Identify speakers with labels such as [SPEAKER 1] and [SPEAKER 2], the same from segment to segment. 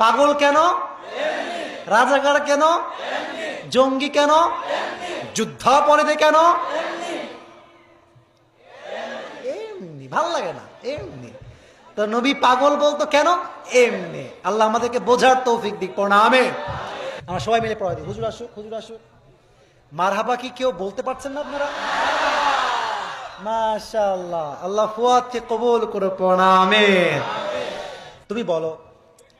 [SPEAKER 1] পাগল কেন? রাজাকার কেন? জঙ্গি কেন? যুদ্ধাপরাধী কেন? এমনি ভাল লাগে না, এমনি। তো নবী পাগল বলতো কেন? এমনি। আল্লাহ আমাদেরকে বোঝার তৌফিক দিক, পড়া আমিন। আমরা সবাই মিলে পড়া দিই। হুজুর আসো, হুজুর আসো। মারহাবা কি কেউ বলতে পারছেন না আপনারা? মাশাআল্লাহ, আল্লাহ ফুয়াদকে কবুল করে, পড়া আমিন। তুমি বলো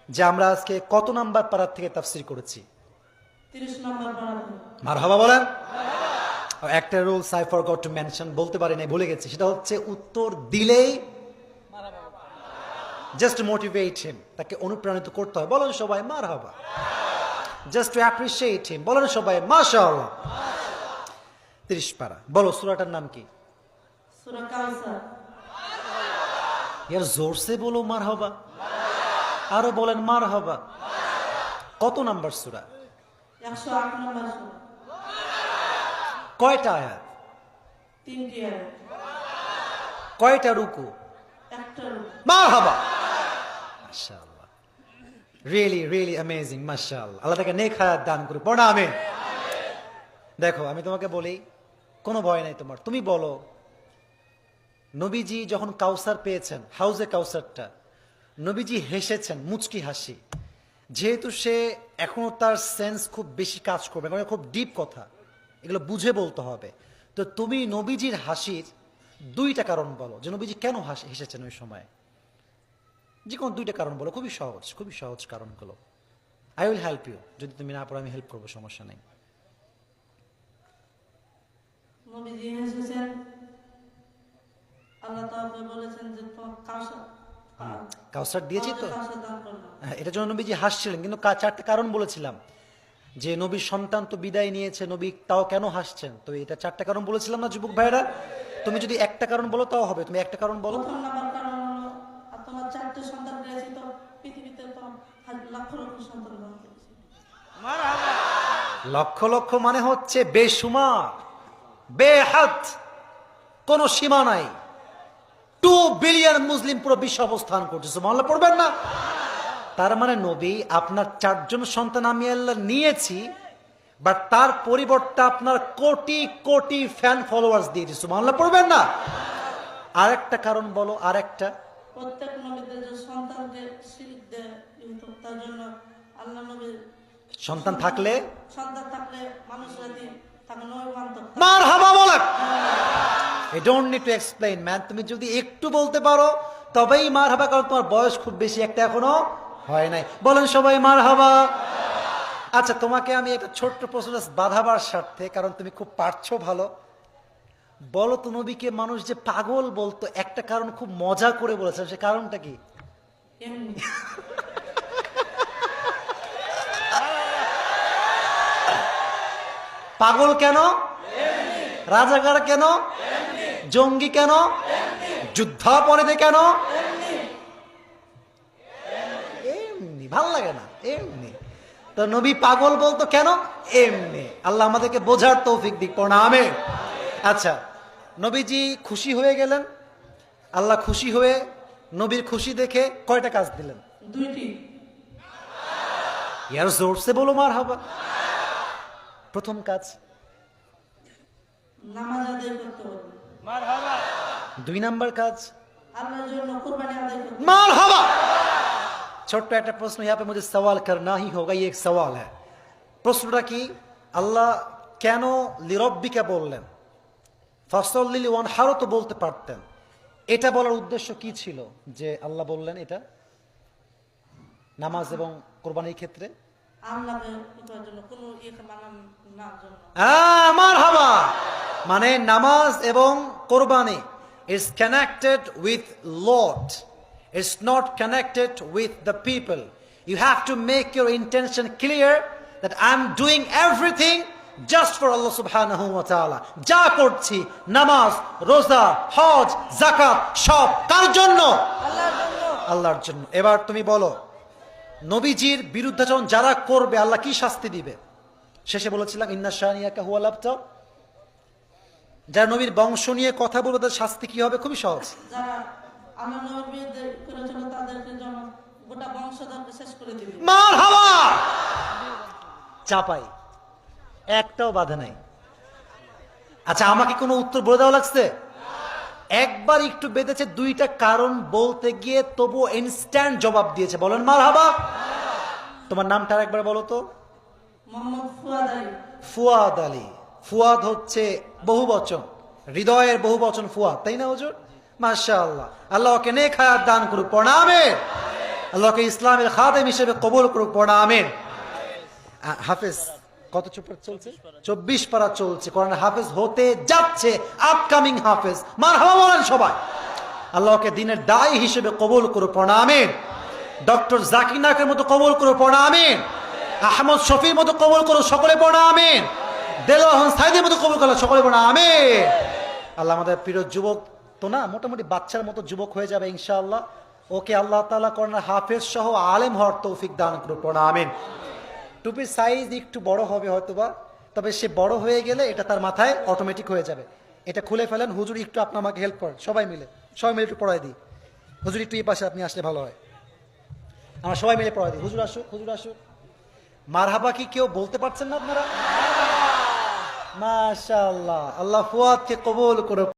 [SPEAKER 1] যে আমরা আজকে কত নাম্বার পারা থেকে তাফসীর করেছি?
[SPEAKER 2] 30 নম্বর পারা।
[SPEAKER 1] মারহাবা বলেন। একটা rules I forgot to mention, বলতে পারি নাই, ভুলে গেছি। সেটা হচ্ছে উত্তর দিলেই জাস্ট মোটিভেট হিম, তাকে অনুপ্রাণিত করতে হয়। বলেন সবাই মারহাবা। জাস্ট টু অ্যাপ্রিশিয়েট হিম, বলেন সবাই মাশাআল্লাহ। 30 পারা। বলো সূরাটার নাম কি?
[SPEAKER 2] সূরা কাউসার।
[SPEAKER 1] यार जोर से बोलो মারহাবা। আরো বলেন মারহাবা। কত নাম্বার সূরা?
[SPEAKER 2] 108 নম্বর সূরা।
[SPEAKER 1] কয়টা আয়াত?
[SPEAKER 2] 3টি আয়াত।
[SPEAKER 1] কয়টা রুকু?
[SPEAKER 2] একটা রুকু।
[SPEAKER 1] মারহাবা, মাশাআল্লাহ, রিয়েলি রিয়েলি অ্যামেজিং, মাশাআল্লাহ। আল্লাহ তাকে নেক হায়াত দান করুন, পড়া আমিন। দেখো আমি তোমাকে বলি, কোনো ভয় নাই তোমার। তুমি বলো নবীজি যখন কাউসার পেয়েছেন, হাউজে কাউসারটা, নবীজি হেসেছেন মুচকি হাসি। যেহেতু সে এখনো তার সেন্স খুব বেশি কাজ করবে, কারণ খুব ডিপ কথা, এগুলো বুঝে বলতে হবে। তো তুমি নবীজির হাসির 2টা কারণ বলো, যে নবীজি কেন হেসেছেন ওই সময়। যে কোনো 2টা কারণ বলো, খুবই সহজ, খুবই সহজ কারণগুলো। আই উইল হেল্প ইউ, যদি তুমি না পারো আমি হেল্প করবো, সমস্যা নেই।
[SPEAKER 2] নবীজি হেসেছেন, আল্লাহ তাআলা বলেছেন যে তোমার
[SPEAKER 1] কাউসার দিয়েছি তো,
[SPEAKER 2] কাউসার দান করলাম।
[SPEAKER 1] এটার জন্য নবীজি হাসছিলেন। কিন্তু 4টা কারণ বলেছিলাম, যে নবীর সন্তান তো বিদায় নিয়েছে, নবী তাও কেন হাসছেন। তো এটা 4টা কারণ বলেছিলাম না যুবক ভাইরা? তুমি যদি একটা কারণ বলো তাও হবে, তুমি একটা কারণ বলো।
[SPEAKER 2] প্রথম নাম্বার কারণ হলো তোমার 4টে সন্তান দিয়েছি, তো পৃথিবীতে তো লক্ষ লক্ষ সন্তান দান করেছি।
[SPEAKER 1] লক্ষ লক্ষ মানে হচ্ছে বেসুমার, বেহাত, কোন সীমা নাই। 2 বিলিয়ন মুসলিম পুরো বিশ্ব অবস্থান করছে, সুবহানাল্লাহ পড়বেন না? তার মানে নবী আপনার 4 জন সন্তান আমি আল্লাহ নিয়েছি, বাট তার পরিবর্তে আপনার কোটি কোটি ফ্যান ফলোয়ার্স দিয়েছি, সুবহানাল্লাহ পড়বেন না? আরেকটা কারণ বলো, আরেকটা।
[SPEAKER 2] প্রত্যেক নবীদের যে সন্তানকে শিরিক দেয়, তার জন্য আল্লাহ নবীর
[SPEAKER 1] সন্তান থাকলে
[SPEAKER 2] মানুষরা দিয়ে তাকে নবী মানত।
[SPEAKER 1] মারহাবা বলেন। I don't need to explain, man. তুমি যদি একটু বলতে পারো তবেই মারহাবা, কারণ তোমার বয়স খুব বেশি একটা এখনো হয় নাই। বলেন সবাই মারহাবা। আচ্ছা তোমাকে আমি একটা ছোট্ট প্রশ্ন বাধাবার স্বার্থে, কারণ তুমি খুব পারছো ভালো, বলো তো নবীকে মানুষ যে পাগল বলতো, একটা কারণ খুব মজা করে বলেছেন, সে কারণটা কি?
[SPEAKER 2] এমনি
[SPEAKER 1] পাগল কেন? রাজাকার কেন? জঙ্গি কেন? যুদ্ধাপরাধী কেন? এমনি, ভাল লাগে না, এমনি। তো নবী পাগল বলতো কেন? এমনি। আল্লাহ আমাদেরকে বোঝার তৌফিক দিক, পড়া আমিন। আচ্ছা নবীজি খুশি হয়ে গেলেন, আল্লাহ খুশি হয়ে নবীর খুশি দেখে কয়টা কাজ দিলেন?
[SPEAKER 2] 2টি।
[SPEAKER 1] ইয়ার জোর সে বলো মারহাবা। প্রথম কাজ
[SPEAKER 2] নামাজ আদায় করতে হবে।
[SPEAKER 1] 2 নাম্বার কাজ
[SPEAKER 2] আল্লাহর জন্য কুরবানি আদায় করতে হবে।
[SPEAKER 1] মারহাবা। ছোট্ট একটা প্রশ্ন, यहाँ पे मुझे सवाल करना ही होगा, ये एक सवाल है। প্রশ্নটা কি? আল্লাহ কেন লিরব্বিকা বললেন? ফাসল্লি ওয়ানহারও তো বলতে পারতেন। এটা বলার উদ্দেশ্য কি ছিল যে আল্লাহ বললেন এটা নামাজ এবং কোরবানির ক্ষেত্রে?
[SPEAKER 2] আল্লাহকে করার জন্য, কোনো মানার না জন্য।
[SPEAKER 1] মারহাবা। মানে নামাজ এবং কোরবানি is connected with Lord. It's not connected with the people. You have to make your intention clear that I'm doing everything just for Allah subhanahu wa ta'ala. যা করছি নামাজ, রোজা, হজ, যাকাত সব কার জন্য?
[SPEAKER 2] আল্লাহর জন্য।
[SPEAKER 1] আল্লাহর জন্য। এবার তুমি বলো নবীজির বিরুদ্ধাচরণ যারা করবে আল্লাহ কি শাস্তি দিবে? শেষে বলেছিলাম ইন্না শানিয়াকা হুয়াল আবতার। যারা নবীর বংশ নিয়ে কথা বলবে তাদের শাস্তি কি হবে? খুবই সহজ।
[SPEAKER 2] যারা আমার নবীর বিরুদ্ধে করেছিল তাদেরকে যেন গোটা বংশধরকে শেষ করে দিবে।
[SPEAKER 1] মারহাবা। চাপাই, একটাও বাধা নাই। আচ্ছা, আমাকে কোনো উত্তর বলে দেওয়া লাগছে? একবার একটু বেঁধেছে, দুইটা কারণ বলতে গিয়ে তবু ইনস্ট্যান্ট জবাব দিয়েছে। বলেন মারহাবা। তোমার নামটা একবার বলো তো।
[SPEAKER 2] মোহাম্মদ ফুয়াদ আলী।
[SPEAKER 1] ফুয়াদ আলী। ফুয়াদ হচ্ছে বহু বচন, হৃদয়ের বহু বচন ফুয়াদ, তাই না হুজুর? মাশাআল্লাহ। আল্লাহকে নেক হায়াত দান করুক, পড়া আমিন। আল্লাহকে ইসলামের খাদেম হিসেবে কবুল করুক, পড়া আমিন। হাফেজ কত চুপার চলছে? 24 পারা চলছে। কোরআন হাফেজ হতে যাচ্ছে, আপকামিং হাফেজ। মারহাবা বলেন সবাই। আল্লাহকে দিনের দায়ী হিসেবে কবুল করুক, পড়া আমিন। ডক্টর জাকির নায়কের মতো কবুল করুক, পড়া আমিন। আহমদ শফির মতো কবুল করুক, সকলে পড়া আমিন। দেলোয়ার সাইদের মতো কবুল করুক, সকলে পড়া আমিন। আল্লাহ আমাদের প্রিয় যুবক তো না, মোটামুটি বাচ্চার মতো যুবক হয়ে যাবে ইনশাআল্লাহ। ওকে আল্লাহ তাআলা কোরআনের হাফেজ সহ আলেম হওয়ার তৌফিক দান করুক, পড়া আমিন। টুপির সাইজ একটু বড় হবে হয়তোবা, তবে সে বড় হয়ে গেলে এটা তার মাথায় অটোমেটিক হয়ে যাবে। এটা খুলে ফেলেন। হুজুর একটু আপনি আমাকে হেল্প করেন, সবাই মিলে একটু পড়াই দিই। হুজুর একটু এই পাশে আপনি আসলে ভালো হয়। আমরা সবাই মিলে পড়াই দিই। হুজুর আসুক, হুজুর আসুক। মারহাবা কি কেউ বলতে পারছেন না আপনারা? মাশাআল্লাহ। আল্লাহ ফুয়াদকে কবুল করুক।